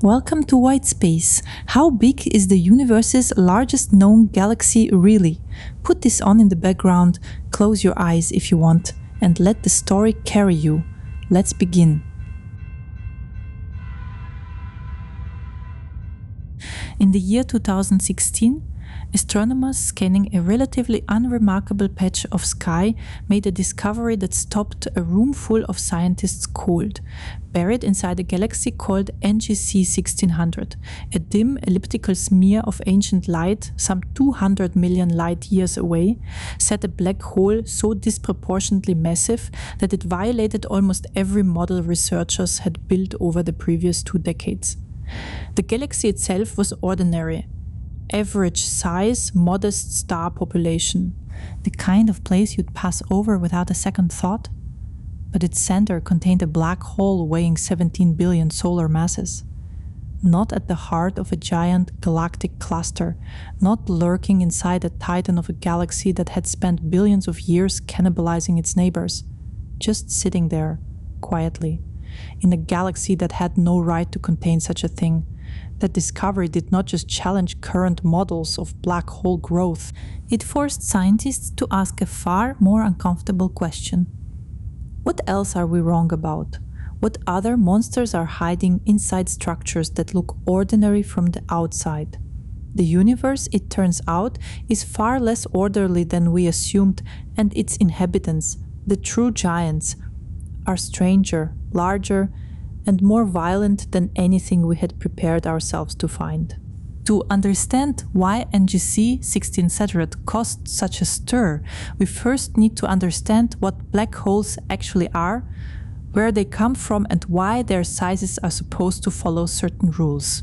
Welcome to White Space. How big is the universe's largest known galaxy really? Put this on in the background, close your eyes if you want, and let the story carry you. Let's begin. In the year 2016, astronomers scanning a relatively unremarkable patch of sky made a discovery that stopped a room full of scientists cold. Buried inside a galaxy called NGC 1600, a dim elliptical smear of ancient light, some 200 million light years away, sat a black hole so disproportionately massive that it violated almost every model researchers had built over the previous 2 decades. The galaxy itself was ordinary. Average size, modest star population. The kind of place you'd pass over without a second thought. But its center contained a black hole weighing 17 billion solar masses. Not at the heart of a giant galactic cluster, not lurking inside a titan of a galaxy that had spent billions of years cannibalizing its neighbors. Just sitting there, quietly, in a galaxy that had no right to contain such a thing. That discovery did not just challenge current models of black hole growth, it forced scientists to ask a far more uncomfortable question. What else are we wrong about? What other monsters are hiding inside structures that look ordinary from the outside? The universe, it turns out, is far less orderly than we assumed, and its inhabitants, the true giants, are stranger, larger, and more violent than anything we had prepared ourselves to find. To understand why NGC 1600 caused such a stir, we first need to understand what black holes actually are, where they come from, and why their sizes are supposed to follow certain rules.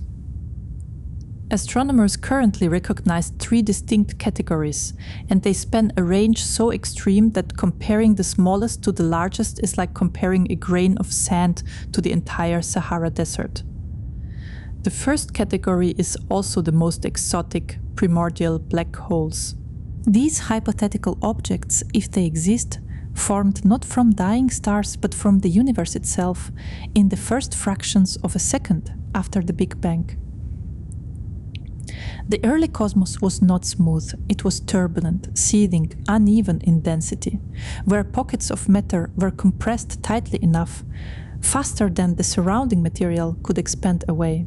Astronomers currently recognize 3 distinct categories, and they span a range so extreme that comparing the smallest to the largest is like comparing a grain of sand to the entire Sahara Desert. The first category is also the most exotic, primordial black holes. These hypothetical objects, if they exist, formed not from dying stars but from the universe itself, in the first fractions of a second after the Big Bang. The early cosmos was not smooth, it was turbulent, seething, uneven in density, where pockets of matter were compressed tightly enough, faster than the surrounding material could expand away.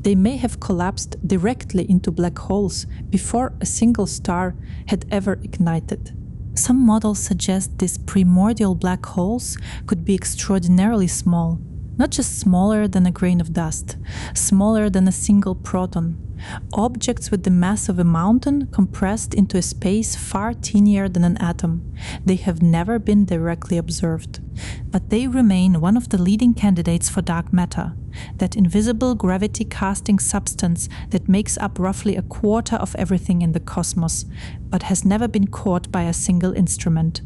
They may have collapsed directly into black holes before a single star had ever ignited. Some models suggest these primordial black holes could be extraordinarily small, not just smaller than a grain of dust, smaller than a single proton. Objects with the mass of a mountain compressed into a space far teenier than an atom. They have never been directly observed. But they remain one of the leading candidates for dark matter, that invisible gravity-casting substance that makes up roughly a quarter of everything in the cosmos, but has never been caught by a single instrument.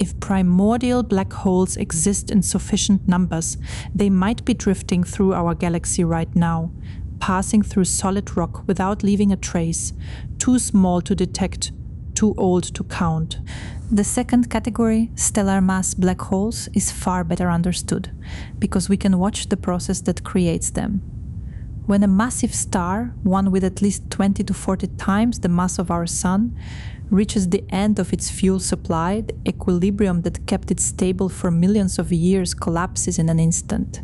If primordial black holes exist in sufficient numbers, they might be drifting through our galaxy right now, passing through solid rock without leaving a trace, too small to detect, too old to count. The second category, stellar mass black holes, is far better understood, because we can watch the process that creates them. When a massive star, one with at least 20 to 40 times the mass of our Sun, reaches the end of its fuel supply, the equilibrium that kept it stable for millions of years collapses in an instant.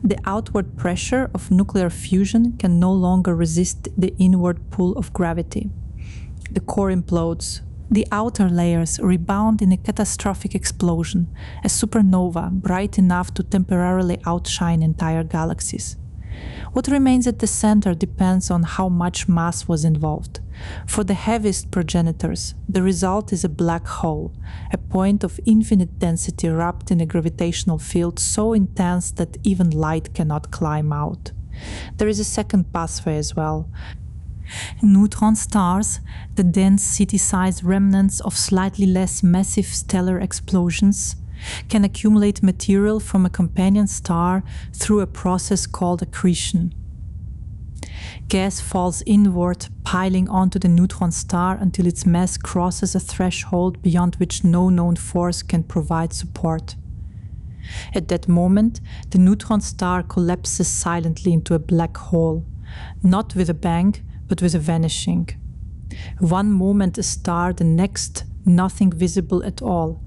The outward pressure of nuclear fusion can no longer resist the inward pull of gravity. The core implodes. The outer layers rebound in a catastrophic explosion, a supernova bright enough to temporarily outshine entire galaxies. What remains at the center depends on how much mass was involved. For the heaviest progenitors, the result is a black hole, a point of infinite density wrapped in a gravitational field so intense that even light cannot climb out. There is a second pathway as well. Neutron stars, the dense city-sized remnants of slightly less massive stellar explosions, can accumulate material from a companion star through a process called accretion. Gas falls inward, piling onto the neutron star until its mass crosses a threshold beyond which no known force can provide support. At that moment, the neutron star collapses silently into a black hole, not with a bang, but with a vanishing. One moment a star, the next nothing visible at all.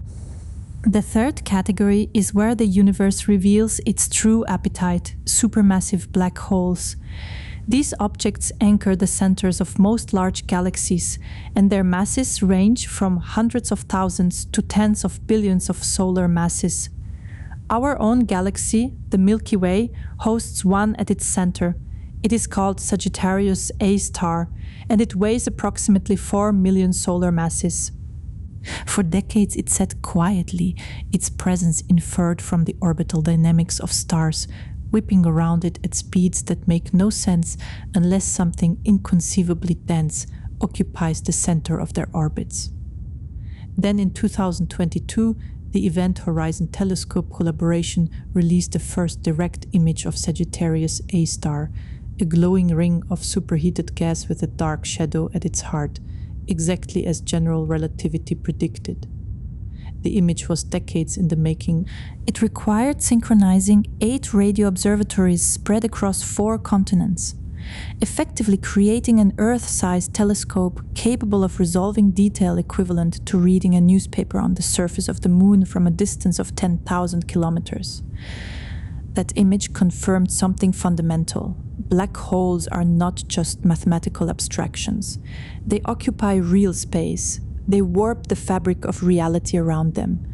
The third category is where the universe reveals its true appetite, supermassive black holes. These objects anchor the centers of most large galaxies, and their masses range from hundreds of thousands to tens of billions of solar masses. Our own galaxy, the Milky Way, hosts one at its center. It is called Sagittarius A star, and it weighs approximately 4 million solar masses. For decades it sat quietly, its presence inferred from the orbital dynamics of stars, whipping around it at speeds that make no sense unless something inconceivably dense occupies the center of their orbits. Then in 2022, the Event Horizon Telescope collaboration released the first direct image of Sagittarius A star, a glowing ring of superheated gas with a dark shadow at its heart, exactly as general relativity predicted. The image was decades in the making. It required synchronizing 8 radio observatories spread across 4 continents, effectively creating an Earth-sized telescope capable of resolving detail equivalent to reading a newspaper on the surface of the Moon from a distance of 10,000 kilometers. That image confirmed something fundamental. Black holes are not just mathematical abstractions. They occupy real space. They warp the fabric of reality around them,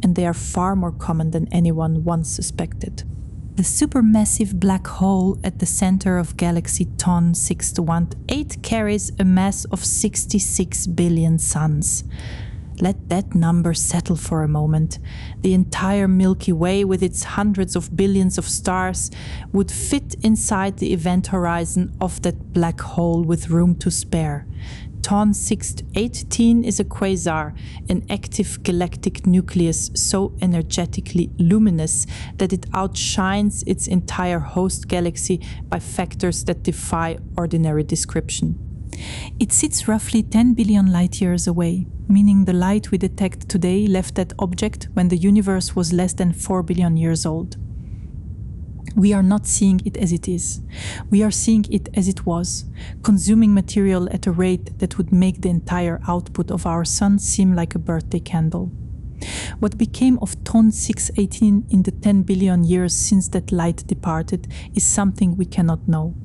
and they are far more common than anyone once suspected. The supermassive black hole at the center of galaxy TON 618 carries a mass of 66 billion suns. Let that number settle for a moment. The entire Milky Way, with its hundreds of billions of stars, would fit inside the event horizon of that black hole with room to spare. TON 618 is a quasar, an active galactic nucleus so energetically luminous that it outshines its entire host galaxy by factors that defy ordinary description. It sits roughly 10 billion light-years away, meaning the light we detect today left that object when the universe was less than 4 billion years old. We are not seeing it as it is. We are seeing it as it was, consuming material at a rate that would make the entire output of our sun seem like a birthday candle. What became of TON 618 in the 10 billion years since that light departed is something we cannot know.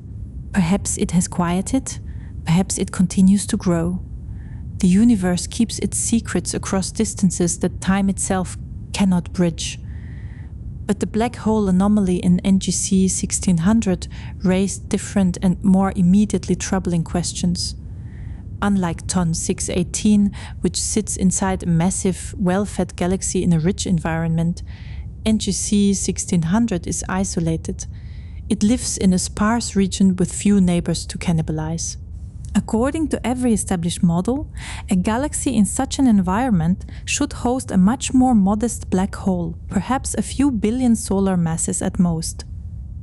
Perhaps it has quieted, perhaps it continues to grow. The universe keeps its secrets across distances that time itself cannot bridge. But the black hole anomaly in NGC 1600 raised different and more immediately troubling questions. Unlike TON 618, which sits inside a massive, well-fed galaxy in a rich environment, NGC 1600 is isolated. It lives in a sparse region with few neighbors to cannibalize. According to every established model, a galaxy in such an environment should host a much more modest black hole, perhaps a few billion solar masses at most.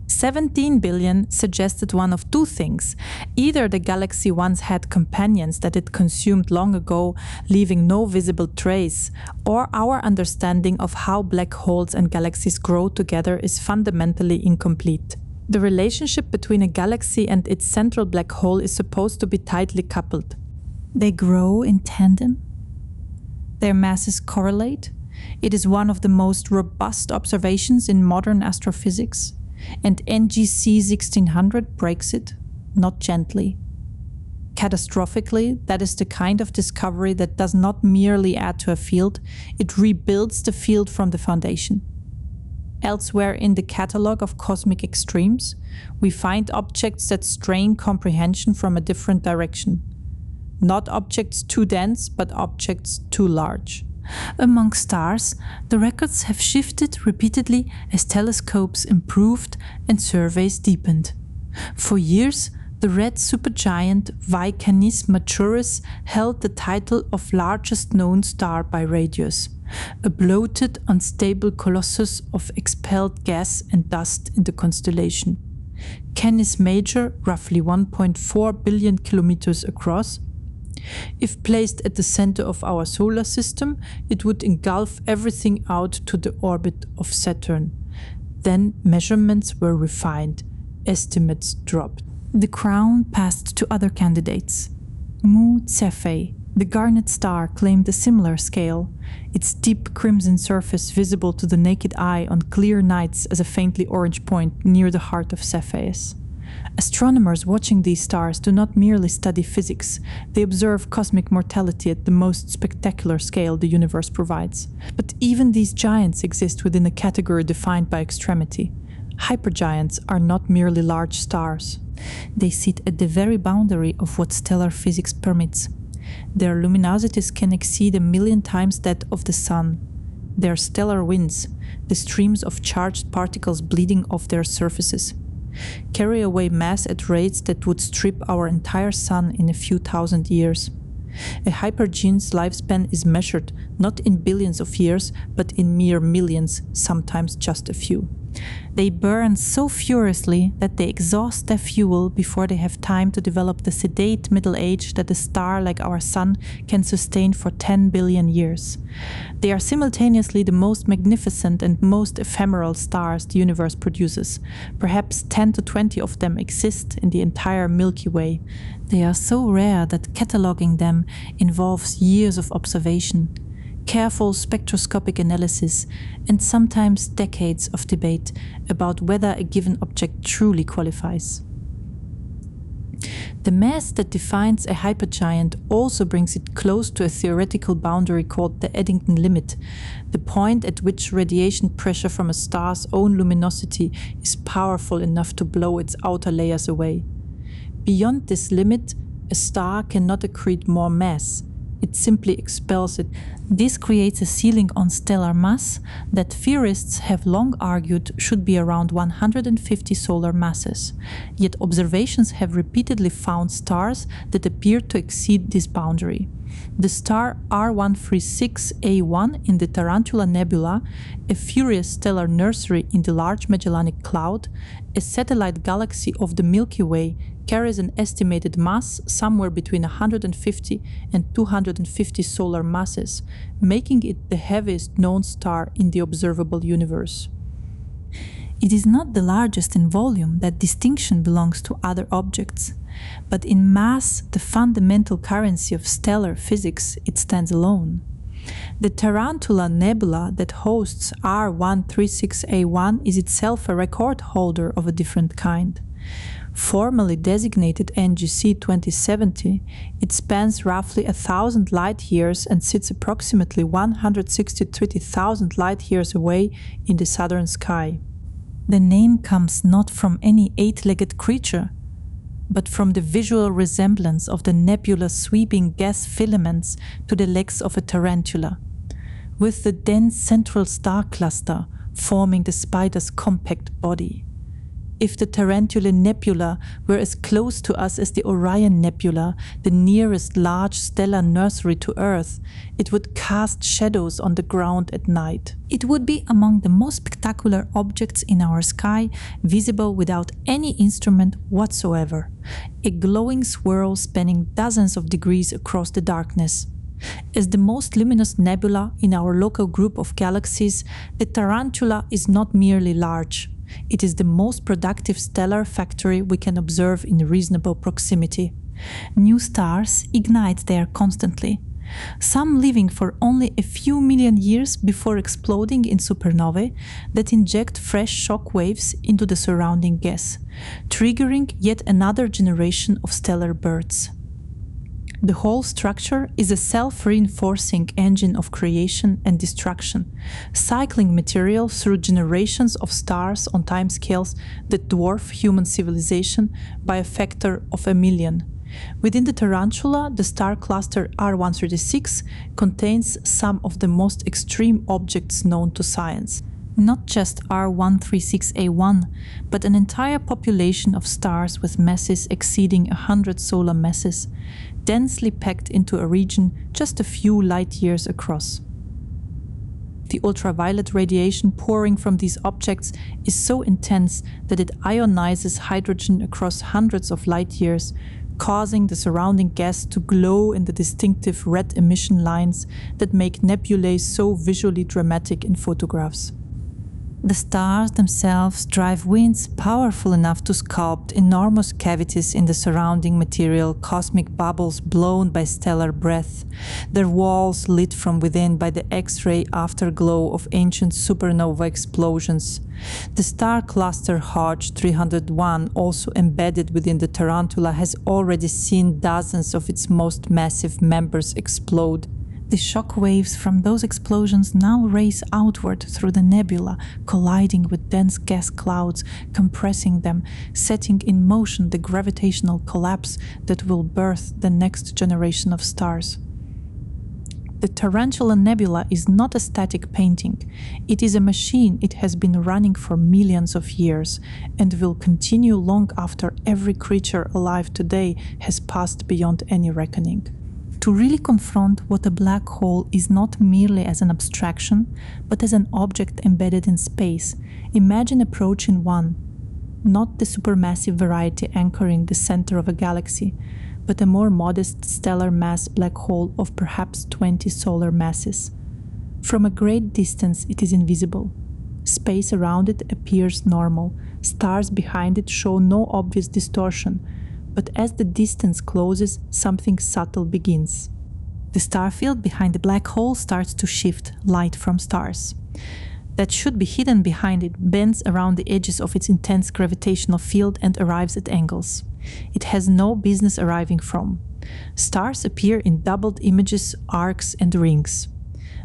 17 billion suggested one of two things. Either the galaxy once had companions that it consumed long ago, leaving no visible trace, or our understanding of how black holes and galaxies grow together is fundamentally incomplete. The relationship between a galaxy and its central black hole is supposed to be tightly coupled. They grow in tandem. Their masses correlate. It is one of the most robust observations in modern astrophysics, and NGC 1600 breaks it, not gently. Catastrophically, that is the kind of discovery that does not merely add to a field, it rebuilds the field from the foundation. Elsewhere in the catalogue of cosmic extremes, we find objects that strain comprehension from a different direction. Not objects too dense, but objects too large. Among stars, the records have shifted repeatedly as telescopes improved and surveys deepened. For years, the red supergiant Canis Majoris held the title of largest known star by radius, a bloated, unstable colossus of expelled gas and dust in the constellation. Canis Major, roughly 1.4 billion kilometers across, If placed at the center of our solar system, it would engulf everything out to the orbit of Saturn. Then measurements were refined, estimates dropped. The crown passed to other candidates. Mu Cephei, the garnet star, claimed a similar scale, its deep crimson surface visible to the naked eye on clear nights as a faintly orange point near the heart of Cepheus. Astronomers watching these stars do not merely study physics, they observe cosmic mortality at the most spectacular scale the universe provides. But even these giants exist within a category defined by extremity. Hypergiants are not merely large stars. They sit at the very boundary of what stellar physics permits. Their luminosities can exceed 1,000,000 times that of the Sun. Their stellar winds, the streams of charged particles bleeding off their surfaces, carry away mass at rates that would strip our entire Sun in a few thousand years. A hypergiant's lifespan is measured not in billions of years, but in mere millions, sometimes just a few. They burn so furiously that they exhaust their fuel before they have time to develop the sedate middle age that a star like our Sun can sustain for 10 billion years. They are simultaneously the most magnificent and most ephemeral stars the universe produces. Perhaps 10 to 20 of them exist in the entire Milky Way. They are so rare that cataloging them involves years of observation, careful spectroscopic analysis, and sometimes decades of debate about whether a given object truly qualifies. The mass that defines a hypergiant also brings it close to a theoretical boundary called the Eddington limit, the point at which radiation pressure from a star's own luminosity is powerful enough to blow its outer layers away. Beyond this limit, a star cannot accrete more mass. It simply expels it. This creates a ceiling on stellar mass that theorists have long argued should be around 150 solar masses. Yet observations have repeatedly found stars that appear to exceed this boundary. The star R136A1 in the Tarantula Nebula, a furious stellar nursery in the Large Magellanic Cloud, a satellite galaxy of the Milky Way, carries an estimated mass somewhere between 150 and 250 solar masses, making it the heaviest known star in the observable universe. It is not the largest in volume, that distinction belongs to other objects, but in mass, the fundamental currency of stellar physics, it stands alone. The Tarantula Nebula that hosts R136A1 is itself a record holder of a different kind. Formally designated NGC 2070, it spans roughly 1,000 light-years and sits approximately 163,000 light-years away in the southern sky. The name comes not from any eight-legged creature, but from the visual resemblance of the nebula's sweeping gas filaments to the legs of a tarantula, with the dense central star cluster forming the spider's compact body. If the Tarantula Nebula were as close to us as the Orion Nebula, the nearest large stellar nursery to Earth, it would cast shadows on the ground at night. It would be among the most spectacular objects in our sky, visible without any instrument whatsoever, a glowing swirl spanning dozens of degrees across the darkness. As the most luminous nebula in our local group of galaxies, the Tarantula is not merely large. It is the most productive stellar factory we can observe in reasonable proximity. New stars ignite there constantly, some living for only a few million years before exploding in supernovae that inject fresh shock waves into the surrounding gas, triggering yet another generation of stellar births. The whole structure is a self-reinforcing engine of creation and destruction, cycling material through generations of stars on timescales that dwarf human civilization by a factor of 1,000,000. Within the Tarantula, the star cluster R136 contains some of the most extreme objects known to science. Not just R136A1, but an entire population of stars with masses exceeding 100 solar masses, densely packed into a region just a few light-years across. The ultraviolet radiation pouring from these objects is so intense that it ionizes hydrogen across hundreds of light-years, causing the surrounding gas to glow in the distinctive red emission lines that make nebulae so visually dramatic in photographs. The stars themselves drive winds powerful enough to sculpt enormous cavities in the surrounding material, cosmic bubbles blown by stellar breath, their walls lit from within by the X-ray afterglow of ancient supernova explosions. The star cluster Hodge 301, also embedded within the tarantula, has already seen dozens of its most massive members explode. The shock waves from those explosions now race outward through the nebula, colliding with dense gas clouds, compressing them, setting in motion the gravitational collapse that will birth the next generation of stars. The Tarantula Nebula is not a static painting. It is a machine. It has been running for millions of years and will continue long after every creature alive today has passed beyond any reckoning. To really confront what a black hole is not merely as an abstraction, but as an object embedded in space, imagine approaching one, not the supermassive variety anchoring the center of a galaxy, but a more modest stellar mass black hole of perhaps 20 solar masses. From a great distance it is invisible. Space around it appears normal, stars behind it show no obvious distortion, but as the distance closes, something subtle begins. The star field behind the black hole starts to shift light from stars. That should be hidden behind it bends around the edges of its intense gravitational field and arrives at angles it has no business arriving from. Stars appear in doubled images, arcs, and rings.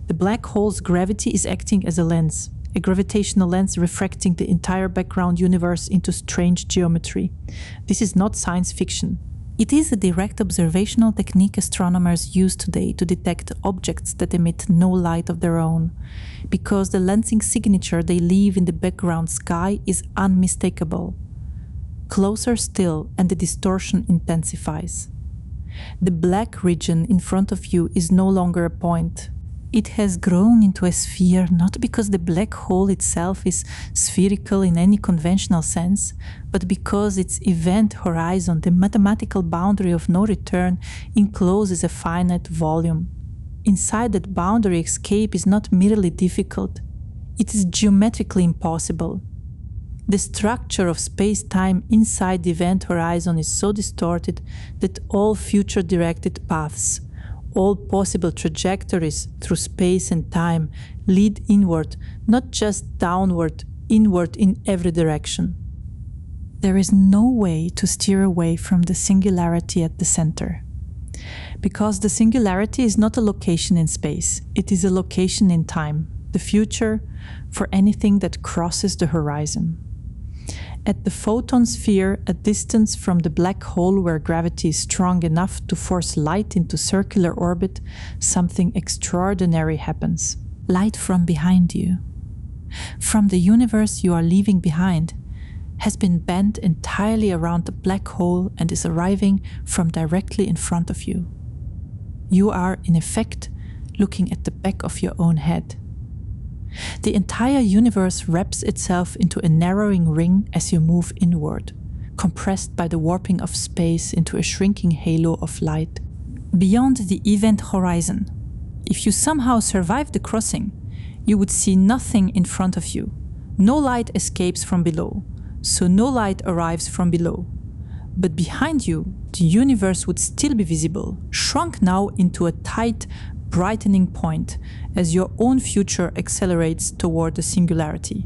The black hole's gravity is acting as a lens, a gravitational lens refracting the entire background universe into strange geometry. This is not science fiction. It is a direct observational technique astronomers use today to detect objects that emit no light of their own, because the lensing signature they leave in the background sky is unmistakable. Closer still, and the distortion intensifies. The black region in front of you is no longer a point. It has grown into a sphere not because the black hole itself is spherical in any conventional sense, but because its event horizon, the mathematical boundary of no return, encloses a finite volume. Inside that boundary, escape is not merely difficult, it is geometrically impossible. The structure of space-time inside the event horizon is so distorted that all future-directed paths, all possible trajectories through space and time lead inward, not just downward, inward in every direction. There is no way to steer away from the singularity at the center. Because the singularity is not a location in space, it is a location in time, the future for anything that crosses the horizon. At the photon sphere, a distance from the black hole where gravity is strong enough to force light into circular orbit, something extraordinary happens. Light from behind you, from the universe you are leaving behind, has been bent entirely around the black hole and is arriving from directly in front of you. You are, in effect, looking at the back of your own head. The entire universe wraps itself into a narrowing ring as you move inward, compressed by the warping of space into a shrinking halo of light. Beyond the event horizon, if you somehow survive the crossing, you would see nothing in front of you. No light escapes from below, so no light arrives from below. But behind you, the universe would still be visible, shrunk now into a tight, brightening point as your own future accelerates toward the singularity.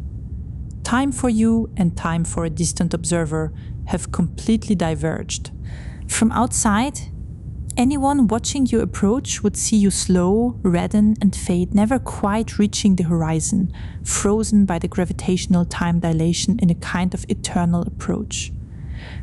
Time for you and time for a distant observer have completely diverged. From outside, anyone watching you approach would see you slow, redden, and fade, never quite reaching the horizon, frozen by the gravitational time dilation in a kind of eternal approach.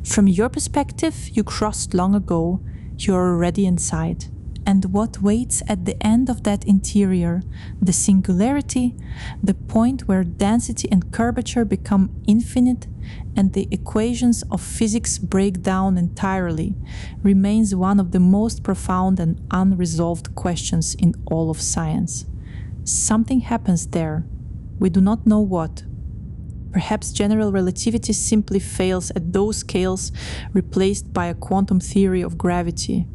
From your perspective, you crossed long ago, you're already inside. And what waits at the end of that interior, the singularity, the point where density and curvature become infinite and the equations of physics break down entirely, remains one of the most profound and unresolved questions in all of science. Something happens there. We do not know what. Perhaps general relativity simply fails at those scales replaced by a quantum theory of gravity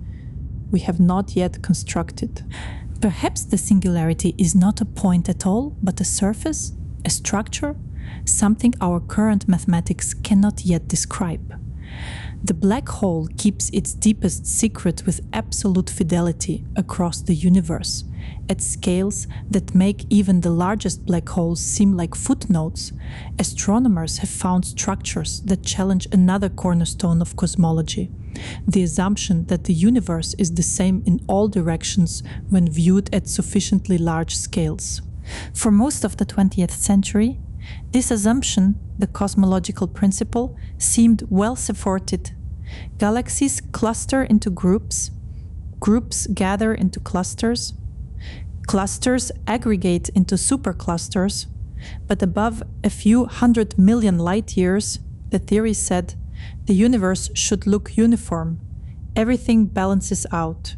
we have not yet constructed. Perhaps the singularity is not a point at all, but a surface, a structure, something our current mathematics cannot yet describe. The black hole keeps its deepest secret with absolute fidelity across the universe, at scales that make even the largest black holes seem like footnotes. Astronomers have found structures that challenge another cornerstone of cosmology, the assumption that the universe is the same in all directions when viewed at sufficiently large scales. For most of the 20th century, this assumption, the cosmological principle, seemed well supported. Galaxies cluster into groups, groups gather into clusters, clusters aggregate into superclusters, but above a few 100 million light years, the theory said, the universe should look uniform. Everything balances out.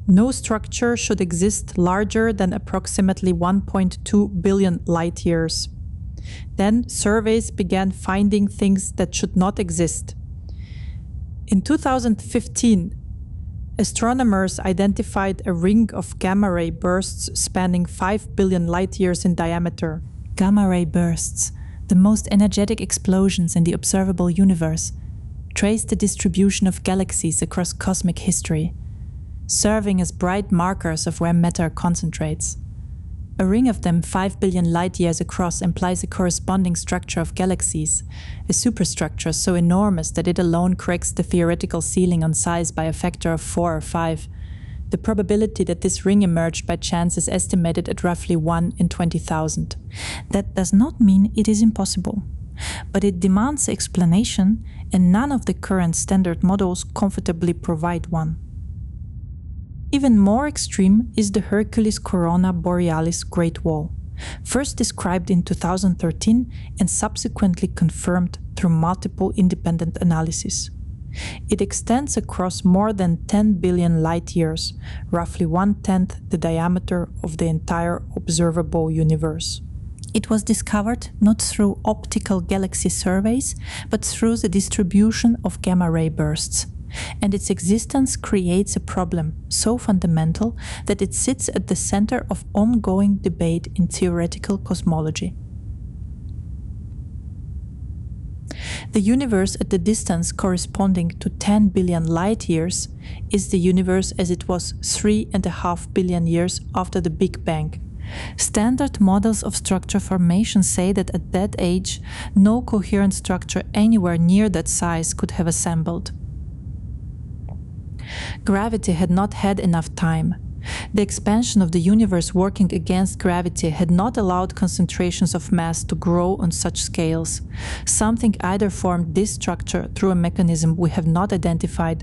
No structure should exist larger than approximately 1.2 billion light years. Then surveys began finding things that should not exist. In 2015, astronomers identified a ring of gamma-ray bursts spanning 5 billion light-years in diameter. Gamma-ray bursts, the most energetic explosions in the observable universe, trace the distribution of galaxies across cosmic history, serving as bright markers of where matter concentrates. A ring of them 5 billion light-years across implies a corresponding structure of galaxies, a superstructure so enormous that it alone cracks the theoretical ceiling on size by a factor of 4 or 5. The probability that this ring emerged by chance is estimated at roughly 1 in 20,000. That does not mean it is impossible, but it demands explanation, and none of the current standard models comfortably provide one. Even more extreme is the Hercules Corona Borealis Great Wall, first described in 2013 and subsequently confirmed through multiple independent analyses. It extends across more than 10 billion light-years, roughly 1/10 the diameter of the entire observable universe. It was discovered not through optical galaxy surveys, but through the distribution of gamma-ray bursts. And its existence creates a problem so fundamental that it sits at the center of ongoing debate in theoretical cosmology. The universe at the distance corresponding to 10 billion light-years is the universe as it was 3.5 billion years after the Big Bang. Standard models of structure formation say that at that age, no coherent structure anywhere near that size could have assembled. Gravity had not had enough time. The expansion of the universe working against gravity had not allowed concentrations of mass to grow on such scales. Something either formed this structure through a mechanism we have not identified,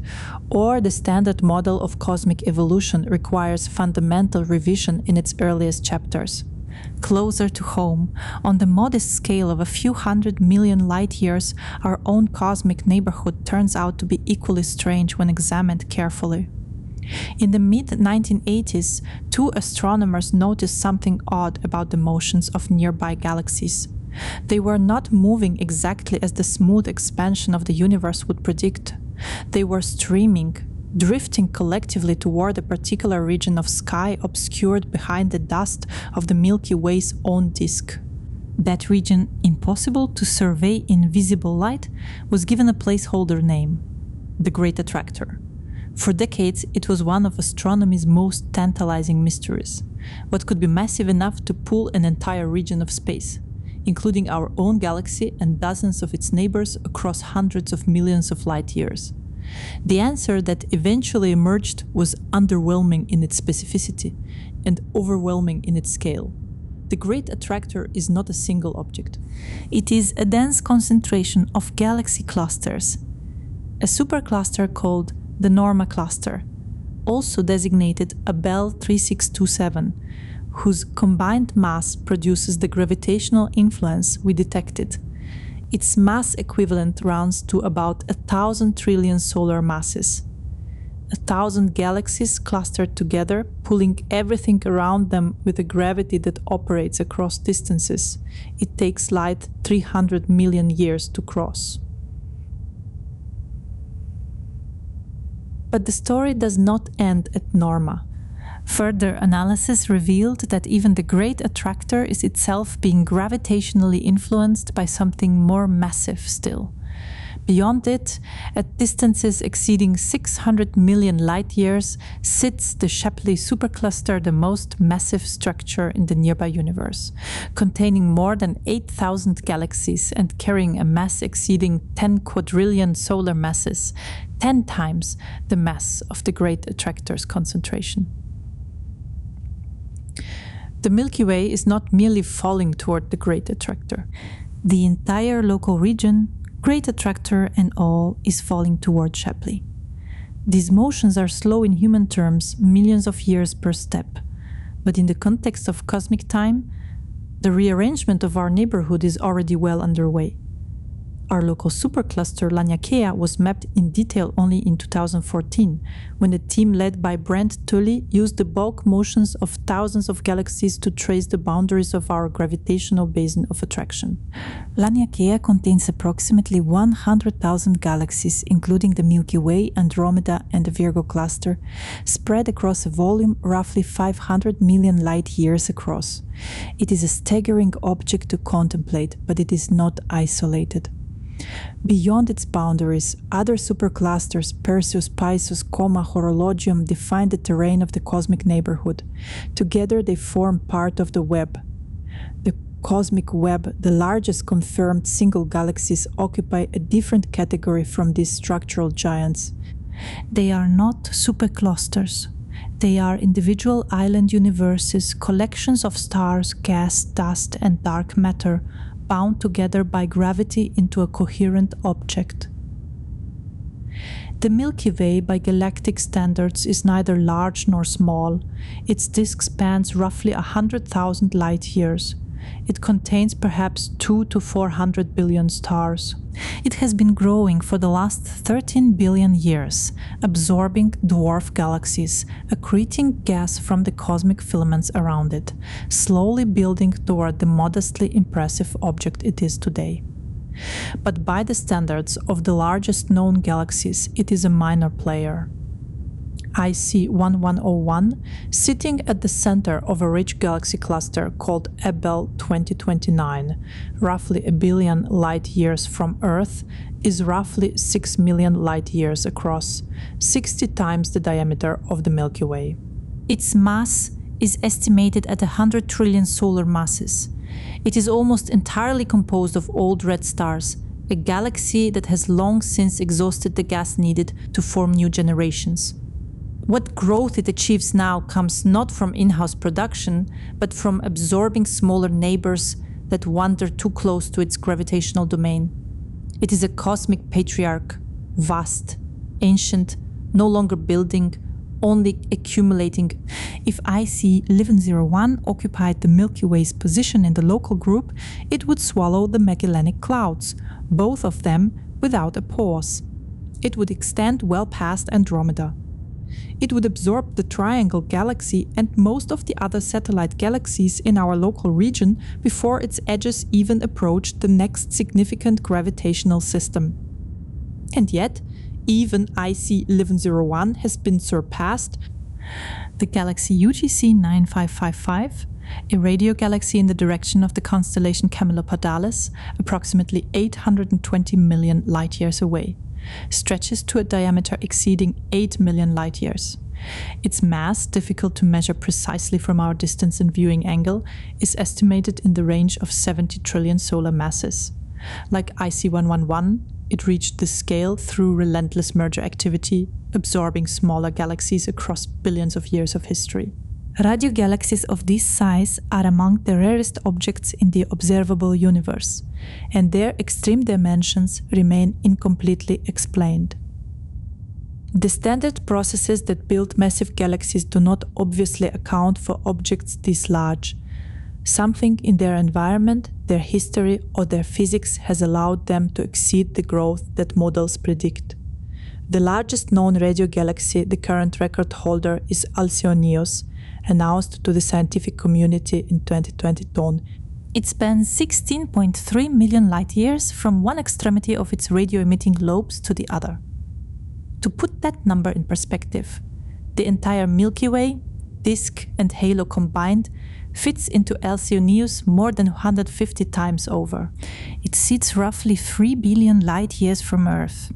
or the standard model of cosmic evolution requires fundamental revision in its earliest chapters. Closer to home, on the modest scale of a few 100 million light-years, our own cosmic neighborhood turns out to be equally strange when examined carefully. In the mid-1980s, two astronomers noticed something odd about the motions of nearby galaxies. They were not moving exactly as the smooth expansion of the universe would predict. They were streaming, drifting collectively toward a particular region of sky obscured behind the dust of the Milky Way's own disk. That region, impossible to survey in visible light, was given a placeholder name: the Great Attractor. For decades, it was one of astronomy's most tantalizing mysteries. What could be massive enough to pull an entire region of space, including our own galaxy and dozens of its neighbors across hundreds of millions of light years? The answer that eventually emerged was underwhelming in its specificity and overwhelming in its scale. The Great Attractor is not a single object. It is a dense concentration of galaxy clusters, a supercluster called the Norma cluster, also designated a Bell 3627, whose combined mass produces the gravitational influence we detected. Its mass equivalent rounds to about 1,000 trillion solar masses. 1,000 galaxies clustered together, pulling everything around them with a gravity that operates across distances. It takes light 300 million years to cross. But the story does not end at Norma. Further analysis revealed that even the Great Attractor is itself being gravitationally influenced by something more massive still. Beyond it, at distances exceeding 600 million light-years, sits the Shapley supercluster, the most massive structure in the nearby universe, containing more than 8,000 galaxies and carrying a mass exceeding 10 quadrillion solar masses, 10 times the mass of the Great Attractor's concentration. The Milky Way is not merely falling toward the Great Attractor. The entire local region, Great Attractor and all, is falling toward Shapley. These motions are slow in human terms, millions of years per step. But in the context of cosmic time, the rearrangement of our neighborhood is already well underway. Our local supercluster, Laniakea, was mapped in detail only in 2014, when a team led by Brent Tully used the bulk motions of thousands of galaxies to trace the boundaries of our gravitational basin of attraction. Laniakea contains approximately 100,000 galaxies, including the Milky Way, Andromeda, and the Virgo cluster, spread across a volume roughly 500 million light-years across. It is a staggering object to contemplate, but it is not isolated. Beyond its boundaries, other superclusters, Perseus, Pisces, Coma, Horologium, define the terrain of the cosmic neighborhood. Together they form part of the web. The cosmic web, the largest confirmed single galaxies, occupy a different category from these structural giants. They are not superclusters. They are individual island universes, collections of stars, gas, dust, and dark matter, bound together by gravity into a coherent object. The Milky Way, by galactic standards, is neither large nor small. Its disk spans roughly 100,000 light-years. It contains perhaps 2 to 400 billion stars. It has been growing for the last 13 billion years, absorbing dwarf galaxies, accreting gas from the cosmic filaments around it, slowly building toward the modestly impressive object it is today. But by the standards of the largest known galaxies, it is a minor player. IC 1101, sitting at the center of a rich galaxy cluster called Abell 2029, roughly a billion light-years from Earth, is roughly 6 million light-years across, 60 times the diameter of the Milky Way. Its mass is estimated at 100 trillion solar masses. It is almost entirely composed of old red stars, a galaxy that has long since exhausted the gas needed to form new generations. What growth it achieves now comes not from in-house production, but from absorbing smaller neighbors that wander too close to its gravitational domain. It is a cosmic patriarch, vast, ancient, no longer building, only accumulating. If IC 1101 occupied the Milky Way's position in the local group, it would swallow the Magellanic Clouds, both of them without a pause. It would extend well past Andromeda. It would absorb the Triangle Galaxy and most of the other satellite galaxies in our local region before its edges even approached the next significant gravitational system. And yet, even IC 1101 has been surpassed. The galaxy UGC 9555, a radio galaxy in the direction of the constellation Camelopardalis, approximately 820 million light-years away, stretches to a diameter exceeding 8 million light-years. Its mass, difficult to measure precisely from our distance and viewing angle, is estimated in the range of 70 trillion solar masses. Like IC 111, it reached this scale through relentless merger activity, absorbing smaller galaxies across billions of years of history. Radio galaxies of this size are among the rarest objects in the observable universe, and their extreme dimensions remain incompletely explained. The standard processes that build massive galaxies do not obviously account for objects this large. Something in their environment, their history, or their physics has allowed them to exceed the growth that models predict. The largest known radio galaxy, the current record holder, is Alcyoneus, announced to the scientific community in 2020 dawn. It spans 16.3 million light-years from one extremity of its radio-emitting lobes to the other. To put that number in perspective, the entire Milky Way, disk and halo combined, fits into Alcyoneus more than 150 times over. It sits roughly 3 billion light-years from Earth,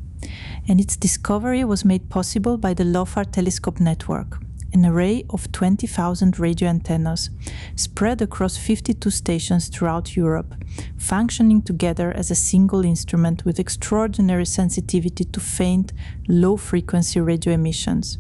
and its discovery was made possible by the LOFAR telescope network, an array of 20,000 radio antennas spread across 52 stations throughout Europe, functioning together as a single instrument with extraordinary sensitivity to faint, low-frequency radio emissions.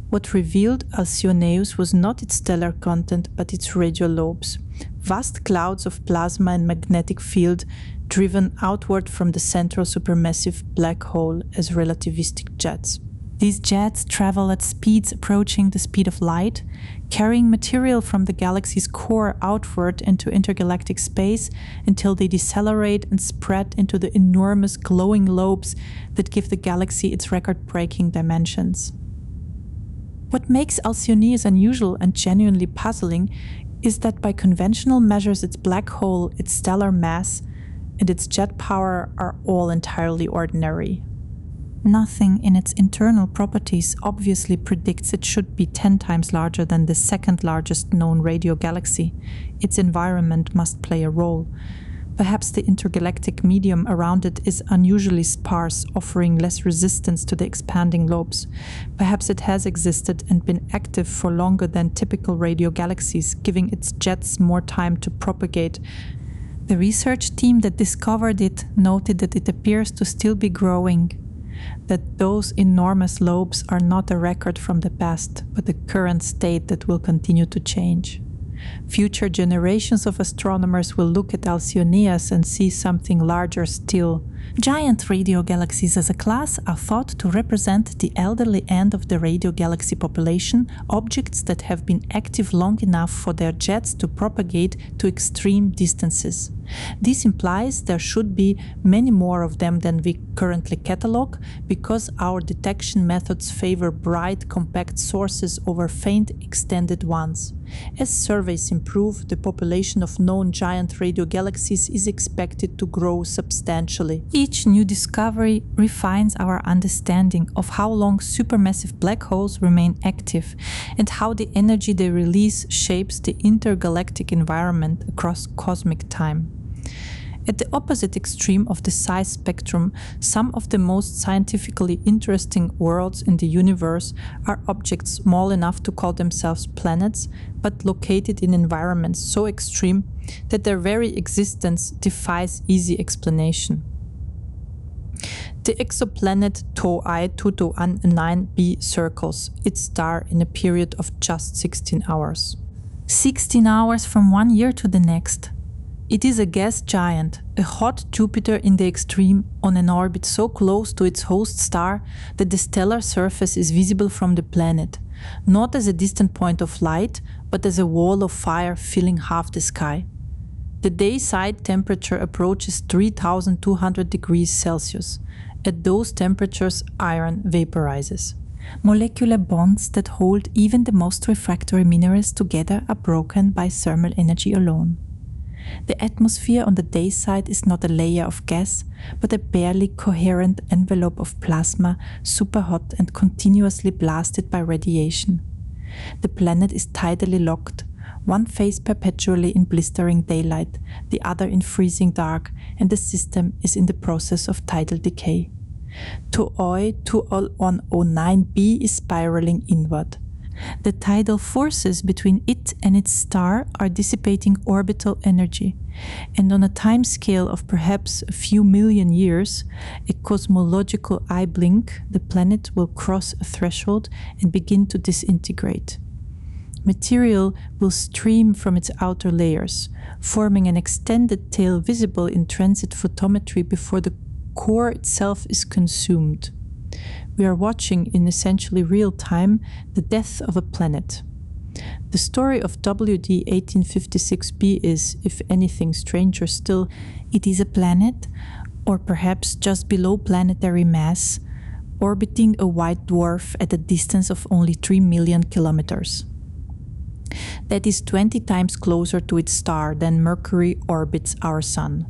What revealed Alcyoneus was not its stellar content, but its radio lobes, vast clouds of plasma and magnetic field driven outward from the central supermassive black hole as relativistic jets. These jets travel at speeds approaching the speed of light, carrying material from the galaxy's core outward into intergalactic space until they decelerate and spread into the enormous glowing lobes that give the galaxy its record-breaking dimensions. What makes Alcyoneus unusual and genuinely puzzling is that by conventional measures its black hole, its stellar mass, and its jet power are all entirely ordinary. Nothing in its internal properties obviously predicts it should be 10 times larger than the second largest known radio galaxy. Its environment must play a role. Perhaps the intergalactic medium around it is unusually sparse, offering less resistance to the expanding lobes. Perhaps it has existed and been active for longer than typical radio galaxies, giving its jets more time to propagate. The research team that discovered it noted that it appears to still be growing, that those enormous lobes are not a record from the past, but the current state that will continue to change. Future generations of astronomers will look at Alcyoneus and see something larger still. Giant radio galaxies as a class are thought to represent the elderly end of the radio galaxy population, objects that have been active long enough for their jets to propagate to extreme distances. This implies there should be many more of them than we currently catalog, because our detection methods favor bright, compact sources over faint, extended ones. As surveys improve, the population of known giant radio galaxies is expected to grow substantially. Each new discovery refines our understanding of how long supermassive black holes remain active and how the energy they release shapes the intergalactic environment across cosmic time. At the opposite extreme of the size spectrum, some of the most scientifically interesting worlds in the universe are objects small enough to call themselves planets, but located in environments so extreme that their very existence defies easy explanation. The exoplanet Tau-I 2219b circles its star in a period of just 16 hours. 16 hours from one year to the next. It is a gas giant, a hot Jupiter in the extreme, on an orbit so close to its host star that the stellar surface is visible from the planet, not as a distant point of light, but as a wall of fire filling half the sky. The day-side temperature approaches 3,200 degrees Celsius. At those temperatures, iron vaporizes. Molecular bonds that hold even the most refractory minerals together are broken by thermal energy alone. The atmosphere on the day side is not a layer of gas, but a barely coherent envelope of plasma, superhot and continuously blasted by radiation. The planet is tidally locked, one phase perpetually in blistering daylight, the other in freezing dark, and the system is in the process of tidal decay. Tau-I 2109b is spiraling inward. The tidal forces between it and its star are dissipating orbital energy, and on a time scale of perhaps a few million years, a cosmological eye blink, the planet will cross a threshold and begin to disintegrate. Material will stream from its outer layers, forming an extended tail visible in transit photometry before the core itself is consumed. We are watching in essentially real time the death of a planet. The story of WD 1856b is, if anything stranger still, it is a planet, or perhaps just below planetary mass, orbiting a white dwarf at a distance of only 3 million kilometers. That is 20 times closer to its star than Mercury orbits our Sun.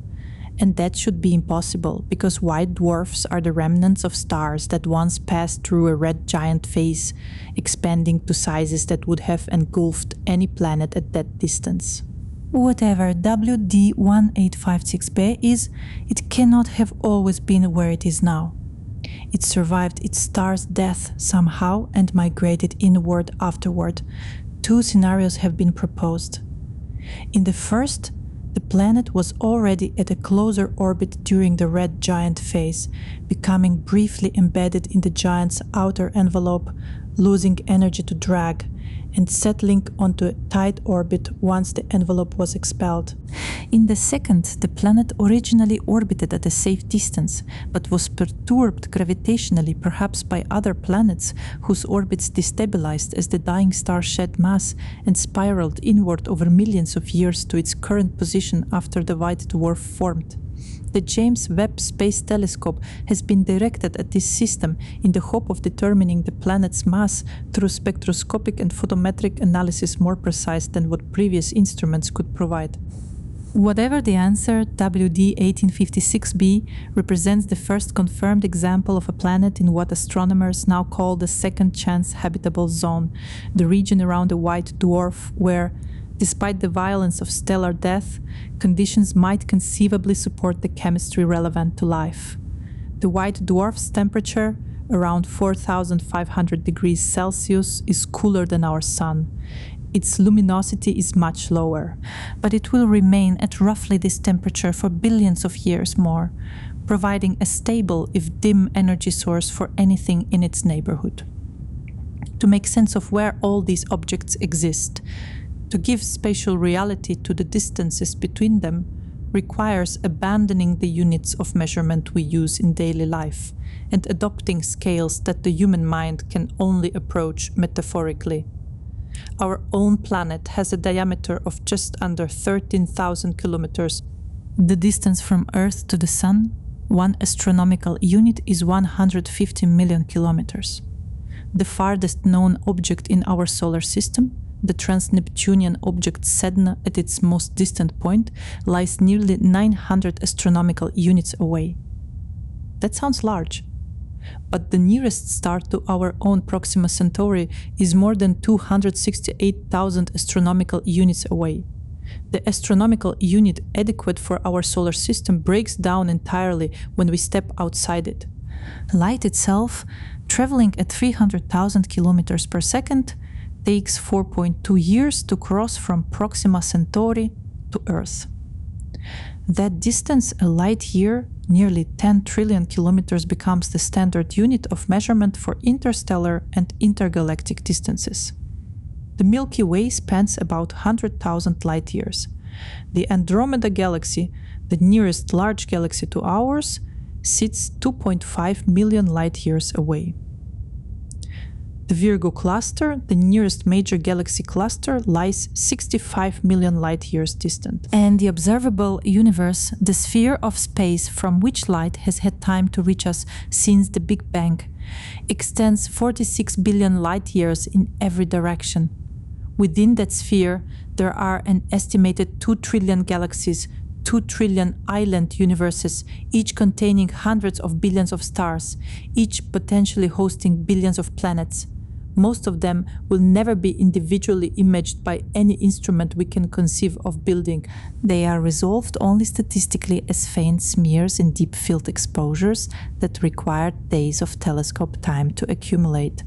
And that should be impossible, because white dwarfs are the remnants of stars that once passed through a red giant phase, expanding to sizes that would have engulfed any planet at that distance. Whatever WD-1856b is, it cannot have always been where it is now. It survived its star's death somehow and migrated inward afterward. 2 scenarios have been proposed. In the first, the planet was already at a closer orbit during the red giant phase, becoming briefly embedded in the giant's outer envelope, losing energy to drag, and settling onto a tight orbit once the envelope was expelled. In the second, the planet originally orbited at a safe distance, but was perturbed gravitationally, perhaps by other planets, whose orbits destabilized as the dying star shed mass and spiraled inward over millions of years to its current position after the white dwarf formed. The James Webb Space Telescope has been directed at this system in the hope of determining the planet's mass through spectroscopic and photometric analysis more precise than what previous instruments could provide. Whatever the answer, WD-1856b represents the first confirmed example of a planet in what astronomers now call the second-chance habitable zone, the region around a white dwarf where, despite the violence of stellar death, conditions might conceivably support the chemistry relevant to life. The white dwarf's temperature, around 4,500 degrees Celsius, is cooler than our Sun. Its luminosity is much lower, but it will remain at roughly this temperature for billions of years more, providing a stable, if dim, energy source for anything in its neighborhood. To make sense of where all these objects exist, to give spatial reality to the distances between them, requires abandoning the units of measurement we use in daily life and adopting scales that the human mind can only approach metaphorically. Our own planet has a diameter of just under 13,000 kilometers. The distance from Earth to the Sun, 1 astronomical unit, is 150 million kilometers. The farthest known object in our solar system, the trans-Neptunian object Sedna at its most distant point, lies nearly 900 astronomical units away. That sounds large, but the nearest star to our own Proxima Centauri is more than 268,000 astronomical units away. The astronomical unit adequate for our solar system breaks down entirely when we step outside it. Light itself, traveling at 300,000 kilometers per second, takes 4.2 years to cross from Proxima Centauri to Earth. That distance, a light year, nearly 10 trillion kilometers, becomes the standard unit of measurement for interstellar and intergalactic distances. The Milky Way spans about 100,000 light years. The Andromeda Galaxy, the nearest large galaxy to ours, sits 2.5 million light years away. The Virgo cluster, the nearest major galaxy cluster, lies 65 million light years distant. And the observable universe, the sphere of space from which light has had time to reach us since the Big Bang, extends 46 billion light years in every direction. Within that sphere, there are an estimated 2 trillion galaxies, 2 trillion island universes, each containing hundreds of billions of stars, each potentially hosting billions of planets. Most of them will never be individually imaged by any instrument we can conceive of building. They are resolved only statistically as faint smears in deep field exposures that require days of telescope time to accumulate.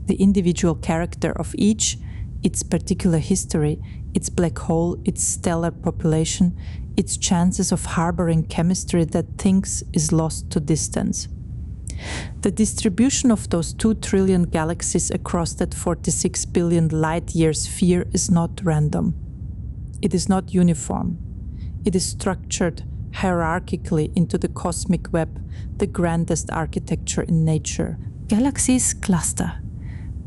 The individual character of each, its particular history, its black hole, its stellar population, its chances of harboring chemistry that thinks is lost to distance. The distribution of those 2 trillion galaxies across that 46 billion light-year sphere is not random. It is not uniform. It is structured hierarchically into the cosmic web, the grandest architecture in nature. Galaxies cluster.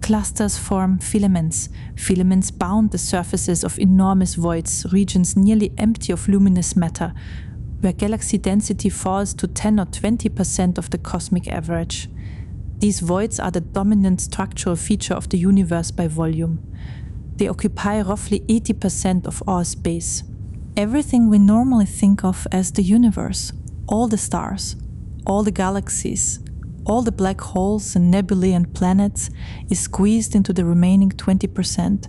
Clusters form filaments. Filaments bound the surfaces of enormous voids, regions nearly empty of luminous matter, where galaxy density falls to 10 or 20% of the cosmic average. These voids are the dominant structural feature of the universe by volume. They occupy roughly 80% of our space. Everything we normally think of as the universe, all the stars, all the galaxies, all the black holes and nebulae and planets, is squeezed into the remaining 20%,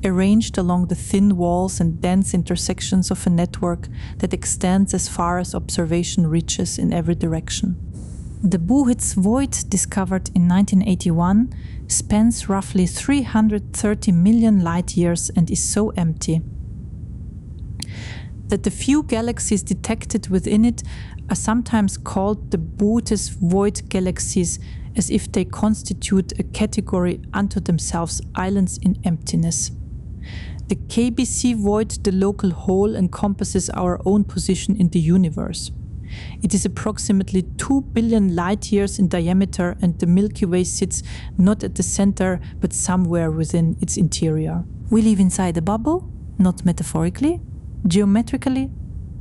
arranged along the thin walls and dense intersections of a network that extends as far as observation reaches in every direction. The Buhitz void, discovered in 1981, spans roughly 330 million light-years and is so empty that the few galaxies detected within it are sometimes called the Buhitz void galaxies, as if they constitute a category unto themselves, islands in emptiness. The KBC void, the local hole, encompasses our own position in the universe. It is approximately 2 billion light-years in diameter, and the Milky Way sits not at the center, but somewhere within its interior. We live inside a bubble, not metaphorically. Geometrically,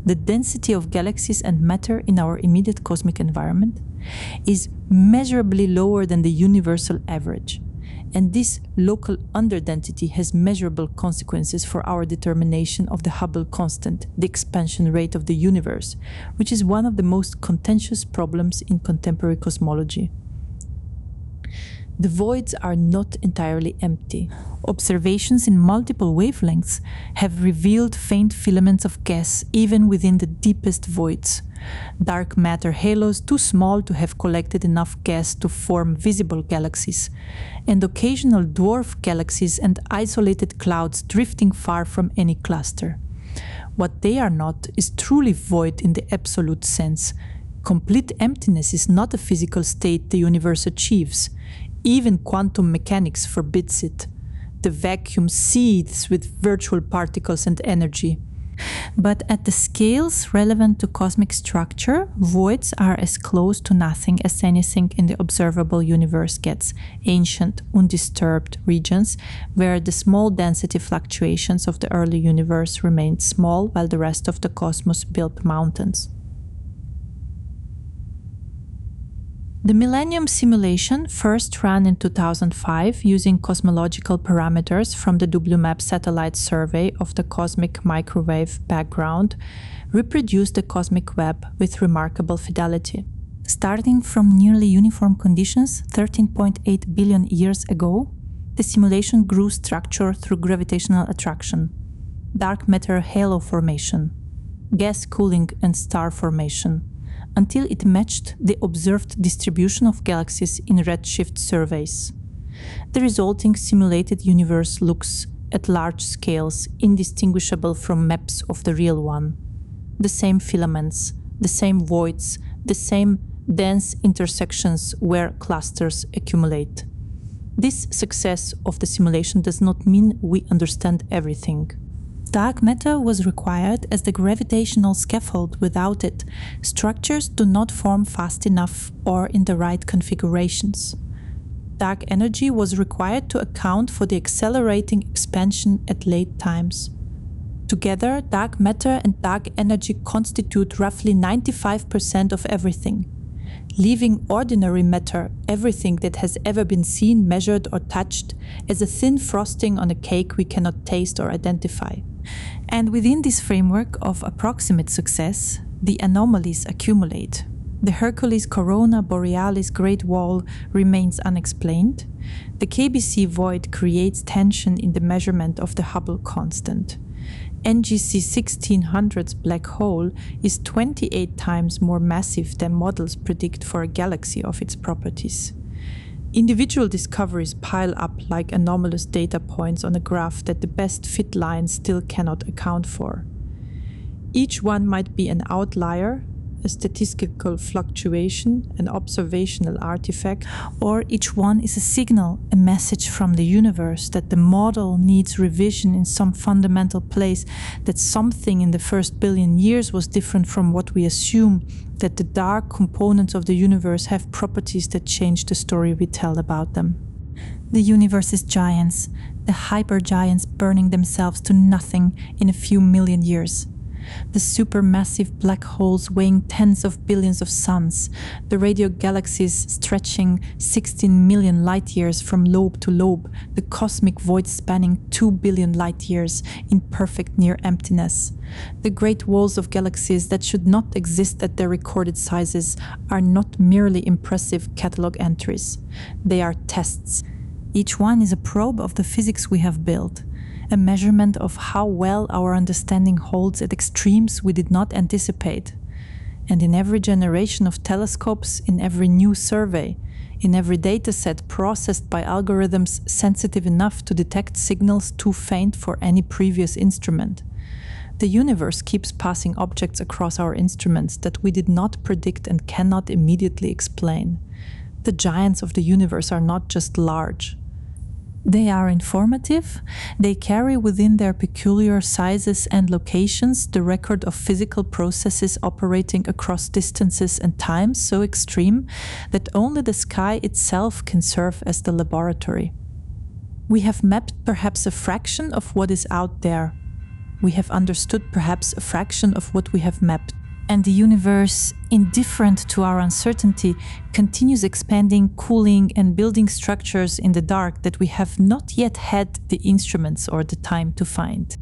the density of galaxies and matter in our immediate cosmic environment is measurably lower than the universal average. And this local underdensity has measurable consequences for our determination of the Hubble constant, the expansion rate of the universe, which is one of the most contentious problems in contemporary cosmology. The voids are not entirely empty. Observations in multiple wavelengths have revealed faint filaments of gas even within the deepest voids. Dark matter halos too small to have collected enough gas to form visible galaxies, and occasional dwarf galaxies and isolated clouds drifting far from any cluster. What they are not is truly void in the absolute sense. Complete emptiness is not a physical state the universe achieves. Even quantum mechanics forbids it. The vacuum seethes with virtual particles and energy. But at the scales relevant to cosmic structure, voids are as close to nothing as anything in the observable universe gets, ancient, undisturbed regions where the small density fluctuations of the early universe remained small while the rest of the cosmos built mountains. The Millennium simulation, first run in 2005 using cosmological parameters from the WMAP satellite survey of the cosmic microwave background, reproduced the cosmic web with remarkable fidelity. Starting from nearly uniform conditions 13.8 billion years ago, the simulation grew structure through gravitational attraction, dark matter halo formation, gas cooling and star formation, until it matched the observed distribution of galaxies in redshift surveys. The resulting simulated universe looks, at large scales, indistinguishable from maps of the real one. The same filaments, the same voids, the same dense intersections where clusters accumulate. This success of the simulation does not mean we understand everything. Dark matter was required as the gravitational scaffold. Without it, structures do not form fast enough or in the right configurations. Dark energy was required to account for the accelerating expansion at late times. Together, dark matter and dark energy constitute roughly 95% of everything, leaving ordinary matter, everything that has ever been seen, measured or touched, as a thin frosting on a cake we cannot taste or identify. And within this framework of approximate success, the anomalies accumulate. The Hercules Corona Borealis Great Wall remains unexplained. The KBC void creates tension in the measurement of the Hubble constant. NGC 1600's black hole is 28 times more massive than models predict for a galaxy of its properties. Individual discoveries pile up like anomalous data points on a graph that the best fit line still cannot account for. Each one might be an outlier, a statistical fluctuation, an observational artifact, or each one is a signal, a message from the universe that the model needs revision in some fundamental place, that something in the first billion years was different from what we assume, that the dark components of the universe have properties that change the story we tell about them. The universe's giants, the hypergiants burning themselves to nothing in a few million years. The supermassive black holes weighing tens of billions of suns, the radio galaxies stretching 16 million light-years from lobe to lobe, the cosmic void spanning 2 billion light-years in perfect near-emptiness. The great walls of galaxies that should not exist at their recorded sizes are not merely impressive catalog entries. They are tests. Each one is a probe of the physics we have built, a measurement of how well our understanding holds at extremes we did not anticipate. And in every generation of telescopes, in every new survey, in every dataset processed by algorithms sensitive enough to detect signals too faint for any previous instrument, the universe keeps passing objects across our instruments that we did not predict and cannot immediately explain. The giants of the universe are not just large. They are informative. They carry within their peculiar sizes and locations the record of physical processes operating across distances and times so extreme that only the sky itself can serve as the laboratory. We have mapped perhaps a fraction of what is out there. We have understood perhaps a fraction of what we have mapped. And the universe, indifferent to our uncertainty, continues expanding, cooling, and building structures in the dark that we have not yet had the instruments or the time to find.